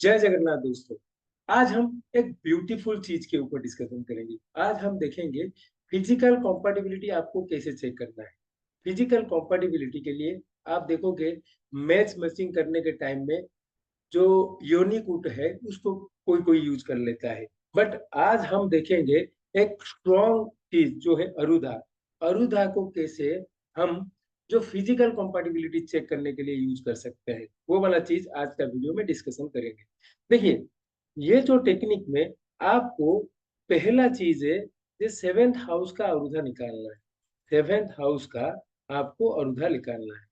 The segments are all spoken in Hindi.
जय जगन्नाथ दोस्तों। आज हम एक ब्यूटीफुल चीज के ऊपर डिस्कशन करेंगे। आज हम देखेंगे फिजिकल कंपैटिबिलिटी आपको कैसे चेक करना है। फिजिकल कंपैटिबिलिटी के लिए आप देखोगे मैच मैचिंग करने के टाइम में जो यूनिकोड है उसको कोई कोई यूज कर लेता है। बट आज हम देखेंगे एक स्ट्रॉन्ग चीज जो है अरुधा। अरुधा को कैसे हम जो फिजिकल कंपैटिबिलिटी चेक करने के लिए यूज कर सकते हैं, वो वाला चीज आज का वीडियो में डिस्कशन करेंगे। देखिए, ये जो टेक्निक में आपको पहला चीज है, ये सेवेंथ हाउस का अरुधा निकालना है। सेवेंथ हाउस का आपको अरुधा निकालना है,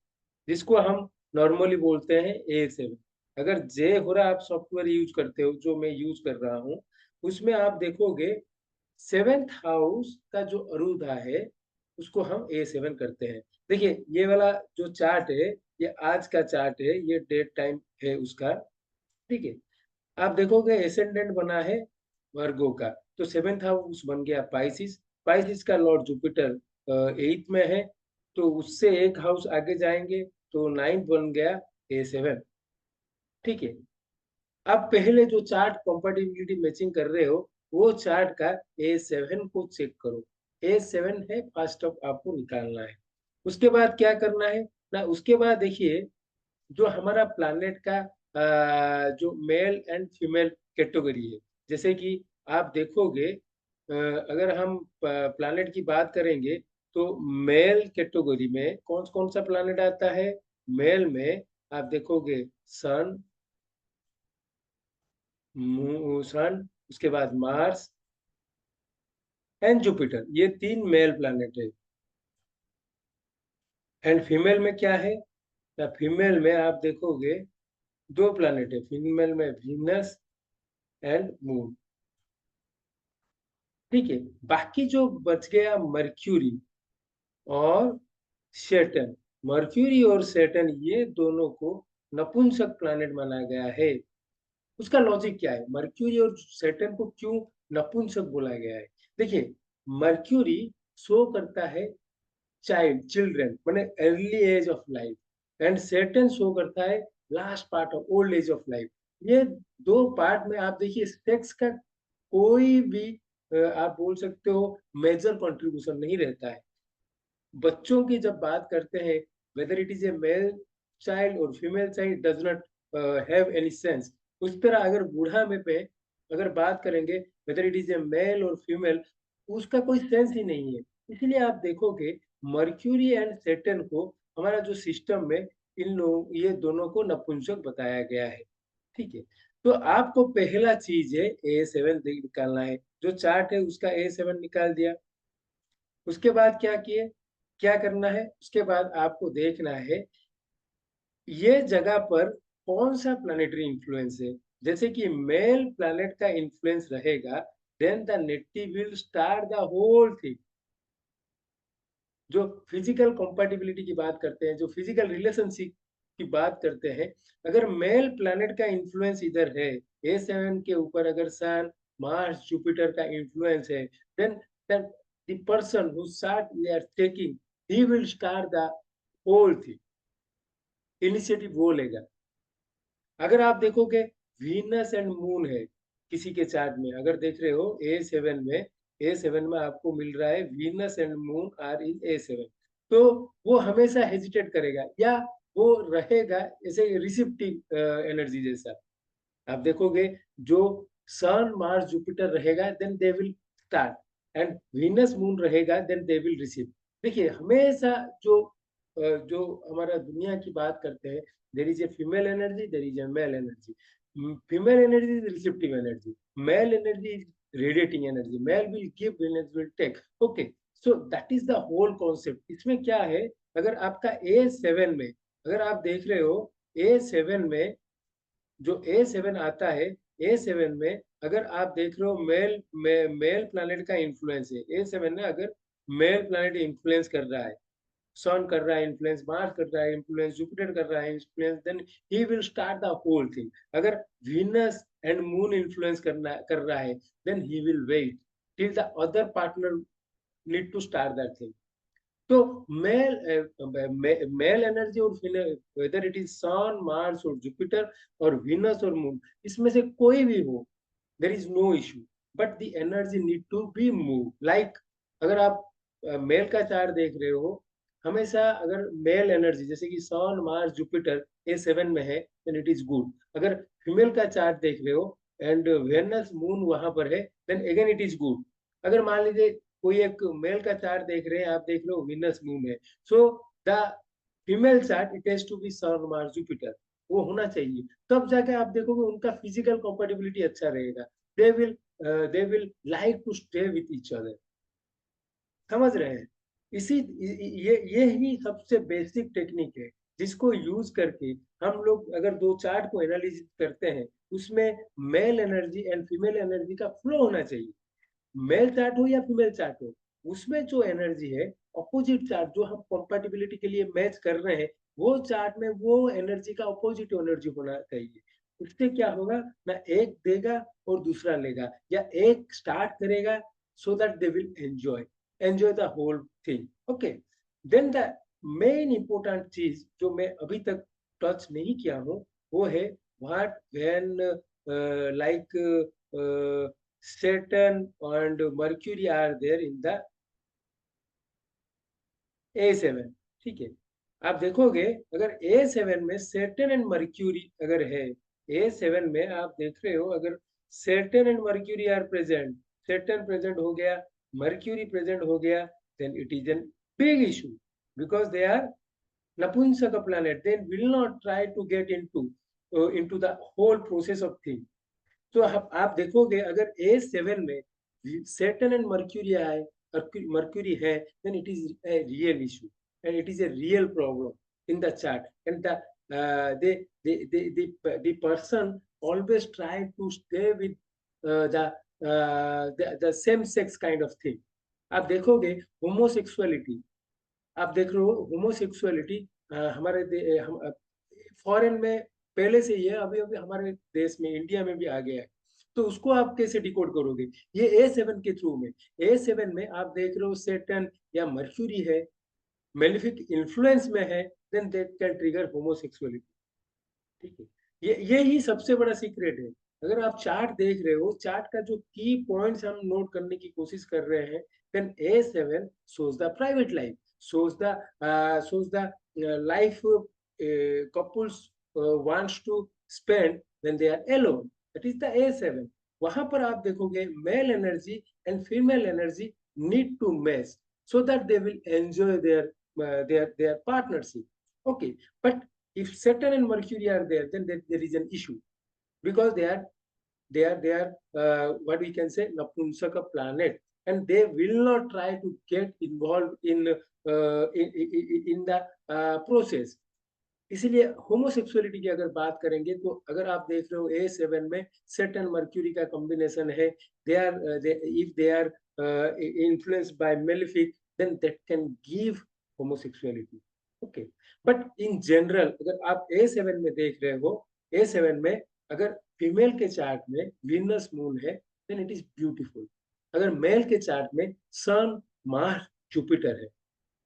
जिसको हम नॉर्मली बोलते हैं A7। अगर जे हो रहा आप सॉफ्टवेयर यूज करते हो, जो मैं यूज कर रहा हूँ, उसमें आप देखोगे सेवेंथ हाउस का जो अरुधा है उसको हम A7 करते हैं। देखिए, ये वाला जो चार्ट है ये आज का चार्ट है, ये डेट टाइम है उसका। ठीक है, आप देखोगे एसेंडेंट बना है वर्गो का, तो सेवेंथ हाउस बन गया पाइसिस। पाइसिस का लॉर्ड जुपिटर एट्थ में है, तो उससे एक हाउस आगे जाएंगे तो नाइन्थ बन गया A7। ठीक है, अब पहले जो चार्ट कंपैटिबिलिटी मैचिंग कर रहे हो वो चार्ट का A7 को चेक करो। A7 है फर्स्ट ऑफ आपको निकालना है। उसके बाद क्या करना है ना, उसके बाद देखिए जो हमारा प्लैनेट का जो मेल एंड फीमेल कैटेगरी है। जैसे कि आप देखोगे, अगर हम प्लैनेट की बात करेंगे तो मेल कैटेगरी में कौन कौन सा प्लैनेट आता है। मेल में आप देखोगे सन, सन, उसके बाद मार्स एंड जुपिटर, ये तीन मेल प्लैनेट है। एंड फीमेल में क्या है ना, फीमेल में आप देखोगे दो प्लैनेट है फीमेल में, वीनस एंड मून। ठीक है, बाकी जो बच गया मर्क्यूरी और सैटर्न। मर्क्यूरी और सैटर्न ये दोनों को नपुंसक प्लैनेट माना गया है। उसका लॉजिक क्या है, मर्क्यूरी और सैटर्न को क्यों नपुंसक बोला गया है। देखिए, मर्क्यूरी शो करता है चाइल्ड चिल्ड्रन माने early age of life, and Saturn show करता है last part of old age of life. ये दो पार्ट में आप देखिए सेक्स का कोई भी आप बोल सकते हो मेजर कंट्रीब्यूशन नहीं रहता है। बच्चों की जब बात करते हैं, whether it is a male child और female child does not have any sense. उस तरह अगर बूढ़ा में पे अगर बात करेंगे, whether it is a male और फीमेल, उसका कोई सेंस ही नहीं है। इसलिए आप देखोगे मर्क्यूरी एंड सैटर्न को हमारा जो सिस्टम में इन लोग ये दोनों को नपुंसक बताया गया है। ठीक है, तो आपको पहला चीज है A7 निकालना है। जो चार्ट है उसका A7 निकाल दिया। उसके बाद क्या किए, क्या करना है, उसके बाद आपको देखना है ये जगह पर कौन सा प्लानिटरी इन्फ्लुएंस है। जैसे कि मेल प्लैनेट का इन्फ्लुएंस रहेगा, then the native will start the whole thing. जो फिजिकल कंपैटिबिलिटी की बात करते हैं, जो फिजिकल रिलेशनशिप की बात करते हैं, अगर मेल प्लैनेट का इन्फ्लुएंस इधर है A7 के ऊपर, अगर सन मार्स जुपिटर का इन्फ्लुएंस है, then the person who chart we are taking, he will start the whole thing. Initiative वो लेगा। अगर आप देखोगे वीनस एंड मून है किसी के चार्ट में, अगर देख रहे हो A7 में आपको मिल रहा है Venus and Moon are in A7, तो वो हमेशा हेजिटेट करेगा या वो रहेगा ऐसे रिसिप्टिव एनर्जी जैसा। आप देखोगे जो सन मार्स जुपिटर रहेगा then they will start, and Venus Moon रहेगा देन दे विल रिसीव। देखिए, हमेशा जो हमारा दुनिया की बात करते हैं, there is a female energy, there is a male energy. Female energy is receptive energy, male energy is radiating energy, male will give, female will take. Okay, so that is the whole concept. इसमें क्या है, अगर आपका A7 में अगर आप देख रहे हो, A7 में जो A7 आता है, A7 में अगर आप देख रहे हो मेल प्लैनेट का इन्फ्लुएंस है A7 में। अगर मेल प्लैनेट इन्फ्लुएंस कर रहा है, सन कर रहा है इन्फ्लुएंस, मार्स कर रहा है इन्फ्लुएंस, जुपिटर कर रहा है influence, then he will start the whole thing. अगर वीनस एंड मून इन्फ्लुएंस कर रहा है, then he will wait till the other partner need to start that thing. तो मेल एनर्जी और whether it is Sun, Mars और जुपिटर और वीनस और मून, इसमें से कोई भी हो, there is no issue, but the energy need to be move. Like अगर आप मेल का चार्ट देख रहे हो, हमेशा अगर मेल एनर्जी जैसे कि सन, मार्स, जुपिटर A7 में है, देन इट इज गुड। अगर फीमेल का चार्ट देख रहे हो एंड वेनस मून वहां पर है, then again it is good. अगर मान लीजिए कोई एक मेल का चार्ट देख रहे हैं, आप देख लो विनस मून है, so the female chart it has to be Sun, Mars, Jupiter, वो होना चाहिए। तब जाके आप देखोगे उनका फिजिकल कंपेटिबिलिटी अच्छा रहेगा। They will they will like to stay with each other. समझ रहे हैं? इसी ये ही सबसे बेसिक टेक्निक है जिसको यूज करके हम लोग अगर दो चार्ट को एनालिसिस करते हैं, उसमें mail energy and female energy का फ्लो होना चाहिए। मेल चार्ट हो या फीमेल चार्ट हो, उसमें जो एनर्जी है, अपोजिट चार्ट जो हम कंपैटिबिलिटी के लिए मैच कर रहे हैं, वो चार्ट में वो एनर्जी का अपोजिट एनर्जी होना चाहिए। उससे क्या होगा ना, एक देगा और दूसरा लेगा, या एक स्टार्ट करेगा, so that they will enjoy the whole thing. Okay, then the main important चीज जो मैं अभी तक टच नहीं किया हूँ, वो है what when like Saturn and Mercury are there in the A7। ठीक है, आप देखोगे अगर A7 में Saturn एंड Mercury अगर है, A7 में आप देख रहे हो अगर Saturn and Mercury are present, Saturn present हो गया, Mercury प्रेजेंट हो गया, then it is a big issue because they are Napumsaka planet. They will not try to get into the whole process of thing। तो आप देखोगे अगर A7 में Saturn एंड मर्क्यूरी आए, मर्क्यूरी है, then it is a real issue and it is a real problem in the chart, and the person always try to stay with the same sex kind of thing। आप देखोगे होमोसेक्सुअलिटी, आप देख रहे हो होमोसेक्सुअलिटी हमारे हम फॉरेन में पहले से ही है, अभी अभी हमारे देश में इंडिया में भी आ गया है। तो उसको आप कैसे डिकोड करोगे? ये A7 के थ्रू में। A7 में आप देख रहे हो सेटन या मर्क्यूरी है, मेलिफिक इन्फ्लुएंस में है, then that can trigger homosexuality. ठीक है, ये ही सबसे बड़ा सीक्रेट है। अगर आप चार्ट देख रहे हो, चार्ट का जो की पॉइंट्स हम नोट करने की कोशिश कर रहे हैं, then A7 shows the private life, shows the life couples wants to spend when they are alone, that is the A7। वहां पर आप देखोगे male energy and female energy need to match, so that they will enjoy their partnership। Okay, but if Saturn and Mercury are there, then there is an issue because they are what we can say Napumsaka planet, and they will not try to get involved in the process। इसीलिए होमोसेक्सुअलिटी की अगर बात करेंगे, तो अगर आप देख रहे हो A7 में सेटन मर्क्यूरी का कॉम्बिनेशन है, if they are influenced by malefic, then that can give homosexuality. Okay, but in general अगर आप A7 में देख रहे हो, A7 में अगर फीमेल के चार्ट में वीनस मून है, देन इट इज ब्यूटीफुल। अगर मेल के चार्ट में सन, मार्स, जुपिटर है,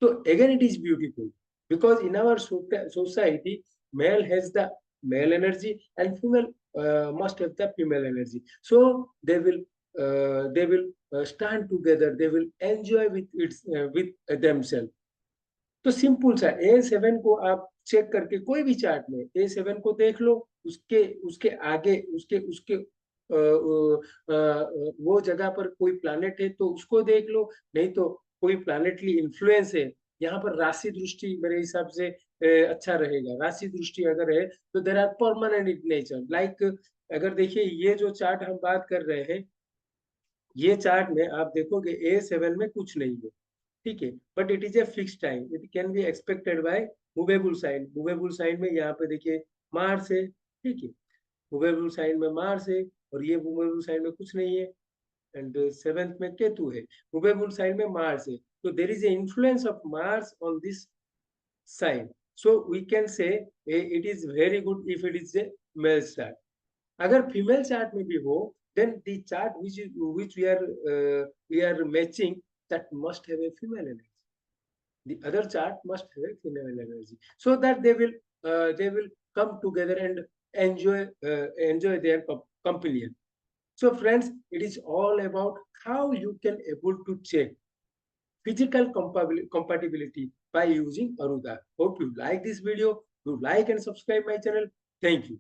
so again it is beautiful because in our society male has the male energy and female must have the female energy, so they will stand together, they will enjoy with themselves। तो सिंपल सा A7 को आप चेक करके कोई भी चार्ट में A7 को देख लो, उसके उसके आगे उसके उसके वो जगह पर कोई प्लैनेट है तो उसको देख लो, नहीं तो कोई प्लैनेटली इन्फ्लुएंस है। यहाँ पर राशि दृष्टि मेरे हिसाब से अच्छा रहेगा। राशि दृष्टि अगर है तो there are permanent in nature, like अगर देखिए ये जो चार्ट हम बात कर रहे हैं, ये चार्ट में आप देखोगे A7 में कुछ नहीं है, ठीक है, but it is a fix time, it can be expected by movable sign. Movable sign में यहाँ पे देखिए मार्स है, ठीक है, मूवेबल साइन में मार्स है, और ये मूवेबल साइन में कुछ नहीं है, एंड सेवेंथ में केतु है, मूवेबल साइन में मार्स है। तो there is a influence of Mars on this sign, so we can say it is very good if it is a male chart. अगर फीमेल चार्ट में भी हो, then the chart which we are matching, that must have a female energy। The other chart must have a female energy, so that they will come together and enjoy their companion. So friends, it is all about how you can able to check physical compatibility by using Aruda. Hope you like this video. Do like and subscribe my channel. Thank you.